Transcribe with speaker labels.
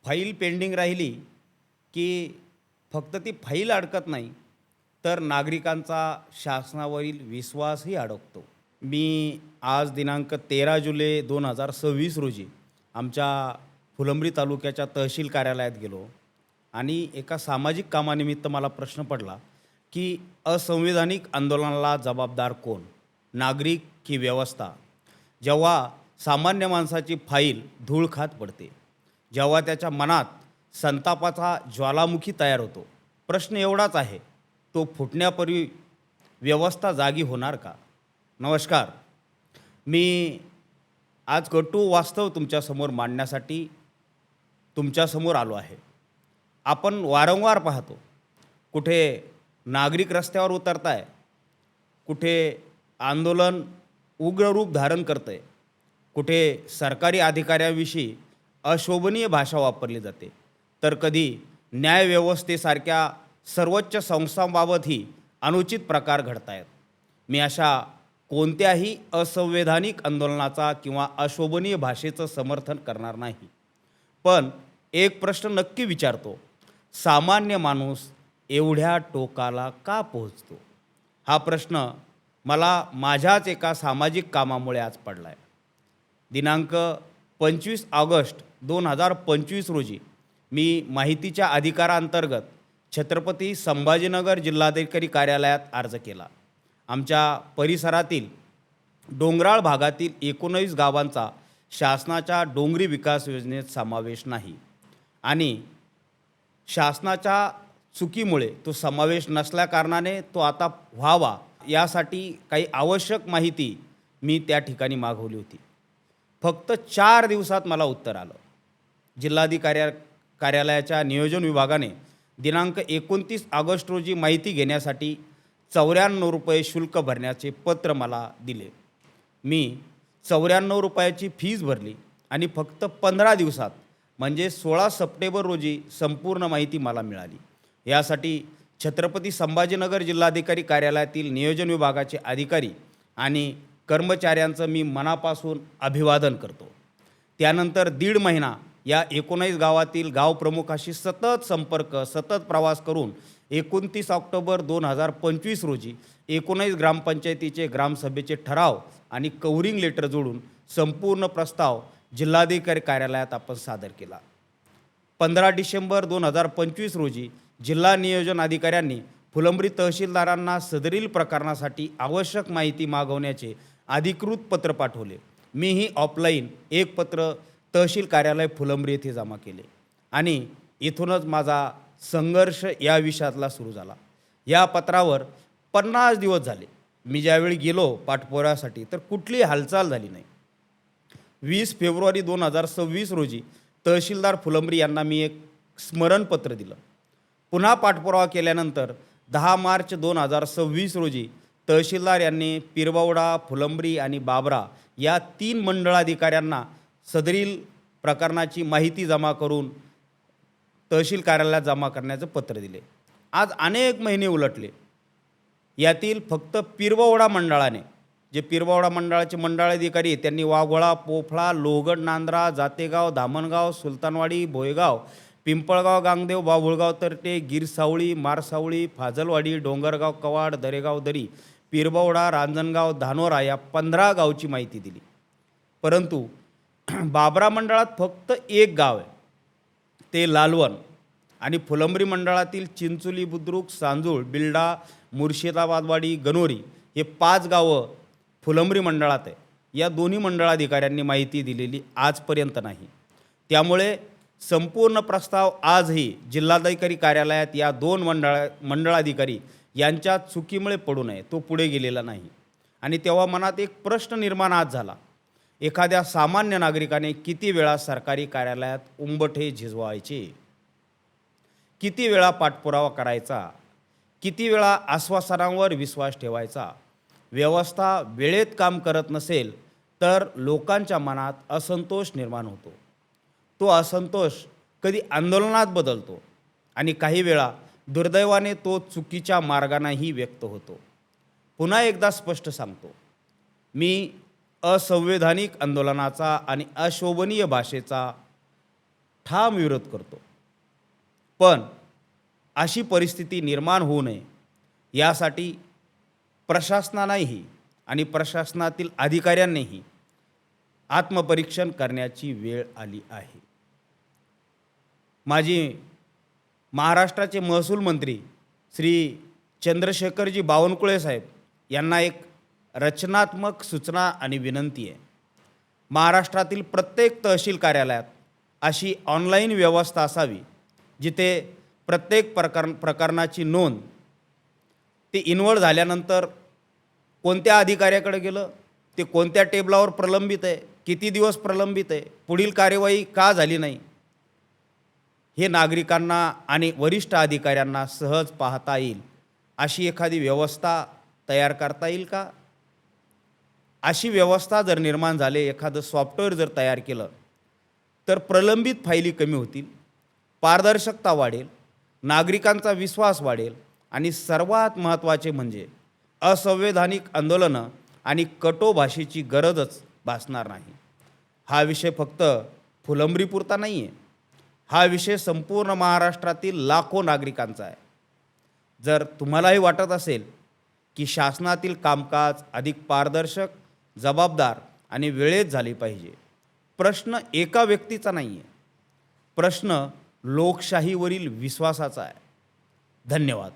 Speaker 1: File pending राहिली की फक्त ती फाईल अडकत नाही, तर नागरिकांचा शासनावरील विश्वासही अडकतो. मी आज दिनांक 13 जुलै 2026 रोजी आमच्या फुलंब्री तालुक्याच्या तहसील कार्यालयात गेलो आणि एका सामाजिक कामानिमित्त मला प्रश्न पडला की असंवैधानिक आंदोलनाला जबाबदार कोण, नागरिक की व्यवस्था? जेव्हा सामान्य माणसाची फाईल धूळ खात पडते, जेव्हा त्याच्या मनात संतापाचा ज्वालामुखी तयार होतो, प्रश्न एवढाच आहे, तो फुटण्यापूर्वी व्यवस्था जागी होणार का? नमस्कार. मी आज कटू वास्तव तुमच्यासमोर मांडण्यासाठी तुमच्यासमोर आलो आहे. आपण वारंवार पाहतो, कुठे नागरिक रस्त्यावर उतरताय, कुठे आंदोलन उग्र रूप धारण करतंय, कुठे सरकारी अधिकाऱ्यांविषयी अशोभनीय भाषा वापरली जाते, तर कधी न्यायव्यवस्थेसारख्या सर्वोच्च संस्थांबाबतही अनुचित प्रकार घडत आहेत. मी अशा कोणत्याही असंवैधानिक आंदोलनाचा किंवा अशोभनीय भाषेचं समर्थन करणार नाही. पण एक प्रश्न नक्की विचारतो, सामान्य माणूस एवढ्या टोकाला का पोहोचतो? हा प्रश्न मला माझ्याच एका सामाजिक कामामुळे आज पडला आहे. दिनांक 25 ऑगस्ट 2025 रोजी मी माहितीच्या अधिकारांतर्गत छत्रपती संभाजीनगर जिल्हाधिकारी कार्यालयात अर्ज केला. आमच्या परिसरातील डोंगराळ भागातील 19 गावांचा शासनाच्या डोंगरी विकास योजनेत समावेश नाही आणि शासनाच्या चुकीमुळे तो समावेश नसल्याकारणाने तो आता व्हावा, यासाठी काही आवश्यक माहिती मी त्या ठिकाणी मागवली होती. फक्त 4 दिवसात मला उत्तर आलं. कार्यालयाच्या नियोजन विभागाने दिनांक 29 ऑगस्ट रोजी माहिती घेण्यासाठी 94 रुपये शुल्क भरण्याचे पत्र मला दिले. मी 94 रुपयाची फीस भरली आणि फक्त 15 दिवसात म्हणजे 16 सप्टेंबर रोजी संपूर्ण माहिती मला मिळाली. यासाठी छत्रपती संभाजीनगर जिल्हाधिकारी कार्यालयातील नियोजन विभागाचे अधिकारी आणि कर्मचाऱ्यांचं मी मनापासून अभिवादन करतो. त्यानंतर 1.5 महिना या 19 गावातील गावप्रमुखाशी सतत प्रवास करून 29 ऑक्टोबर 2025 रोजी 19 ग्रामपंचायतीचे ग्रामसभेचे ठराव आणि कव्हरिंग लेटर जोडून संपूर्ण प्रस्ताव जिल्हाधिकारी कार्यालयात आपण सादर केला. 15 डिसेंबर 2025 रोजी जिल्हा नियोजन अधिकाऱ्यांनी फुलंब्री तहसीलदारांना सदरील प्रकरणासाठी आवश्यक माहिती मागवण्याचे अधिकृत पत्र पाठवले. मीही ऑफलाईन एक पत्र तहसील कार्यालय फुलंब्री येथे जमा केले आणि इथूनच माझा संघर्ष या विषयातला सुरू झाला. या पत्रावर 50 दिवस झाले. मी ज्यावेळी गेलो पाठपुराव्यासाठी तर कुठलीही हालचाल झाली नाही. 20 फेब्रुवारी 2026 रोजी तहसीलदार फुलंब्री यांना मी एक स्मरणपत्र दिलं. पुन्हा पाठपुरावा केल्यानंतर 10 मार्च 2026 रोजी तहसीलदार यांनी पिरबावडा, फुलंब्री आणि बाबरा या 3 मंडळाधिकाऱ्यांना सदरील प्रकरणाची माहिती जमा करून तहसील कार्यालयात जमा करण्याचं पत्र दिले. आज अनेक महिने उलटले. यातील फक्त पिरबावडा मंडळाने, जे पिरबावडा मंडळाचे मंडळाधिकारी त्यांनी वाघोळा, पोफळा, लोहगड, नांद्रा, जातेगाव, धामणगाव, सुलतानवाडी, भोयगाव, पिंपळगाव, गांगदेव, बाभुळगाव तर्टे, गिरसावळी, मारसावळी, फाजलवाडी, डोंगरगाव, कवाड, दरेगाव दरी, पिरबावडा, रांजणगाव, धानोरा या 15 गावची माहिती दिली. परंतु बाबरा मंडळात फक्त एक गाव आहे, ते लालवण, आणि फुलंब्री मंडळातील चिंचोली, बुद्रुक, सांजूळ, बिल्डा, मुर्शिदाबादवाडी, गणोरी हे 5 गावं फुलंब्री मंडळात आहे. या दोन्ही मंडळाधिकाऱ्यांनी माहिती दिलेली आजपर्यंत नाही. त्यामुळे संपूर्ण प्रस्ताव आजही जिल्हाधिकारी कार्यालयात या 2 मंडळाधिकारी यांच्या चुकीमुळे पडू नये, तो पुढे गेलेला नाही. आणि तेव्हा मनात एक प्रश्न निर्माण आज झाला, एखाद्या सामान्य नागरिकाने किती वेळा सरकारी कार्यालयात उंबठे झिजवायचे, किती वेळा पाठपुरावा करायचा, किती वेळा आश्वासनांवर विश्वास ठेवायचा? व्यवस्था वेळेत काम करत नसेल तर लोकांच्या मनात असंतोष निर्माण होतो. तो असंतोष कधी आंदोलनात बदलतो आणि काही वेळा दुर्दैवाने तो चुकीच्या मार्गानेही व्यक्त होतो. पुन्हा एकदा स्पष्ट सांगतो, मी असंवैधानिक आंदोलनाचा आणि अशोभनीय भाषेचा ठाम विरोध करतो. पण अशी परिस्थिती निर्माण होऊ नये यासाठी प्रशासनानेही आणि प्रशासनातील अधिकाऱ्यांनीही आत्मपरीक्षण करण्याची वेळ आली आहे. माजी महाराष्ट्राचे महसूल मंत्री श्री चंद्रशेखरजी बावनकुळे साहेब यांना एक रचनात्मक सूचना आणि विनंती आहे. महाराष्ट्रातील प्रत्येक तहसील कार्यालयात अशी ऑनलाईन व्यवस्था असावी जिथे प्रत्येक प्रकरणाची नोंद ते इन्व्हॉल्व झाल्यानंतर कोणत्या अधिकाऱ्याकडे गेलं, ते कोणत्या टेबलावर प्रलंबित आहे, किती दिवस प्रलंबित आहे, पुढील कार्यवाही का झाली नाही, हे नागरिकांना आणि वरिष्ठ अधिकाऱ्यांना सहज पाहता येईल अशी एखादी व्यवस्था तयार करता येईल का? अशी व्यवस्था जर निर्माण झाली, एखादं सॉफ्टवेअर जर तयार केलं तर प्रलंबित फायली कमी होतील, पारदर्शकता वाढेल, नागरिकांचा विश्वास वाढेल आणि सर्वात महत्त्वाचे म्हणजे असंवैधानिक आंदोलनं आणि कटोभाषेची गरजच भासणार नाही. हा विषय फक्त फुलंब्रीपुरता नाही आहे. हा विषय संपूर्ण महाराष्ट्रातील लाखो नागरिकांचा आहे. जर तुम्हालाही वाटत असेल की शासनातील कामकाज अधिक पारदर्शक, जबाबदार आणि वेळेत झाले पाहिजे, प्रश्न एका व्यक्तीचा नाही आहे, प्रश्न लोकशाहीवरील विश्वासाचा आहे. धन्यवाद.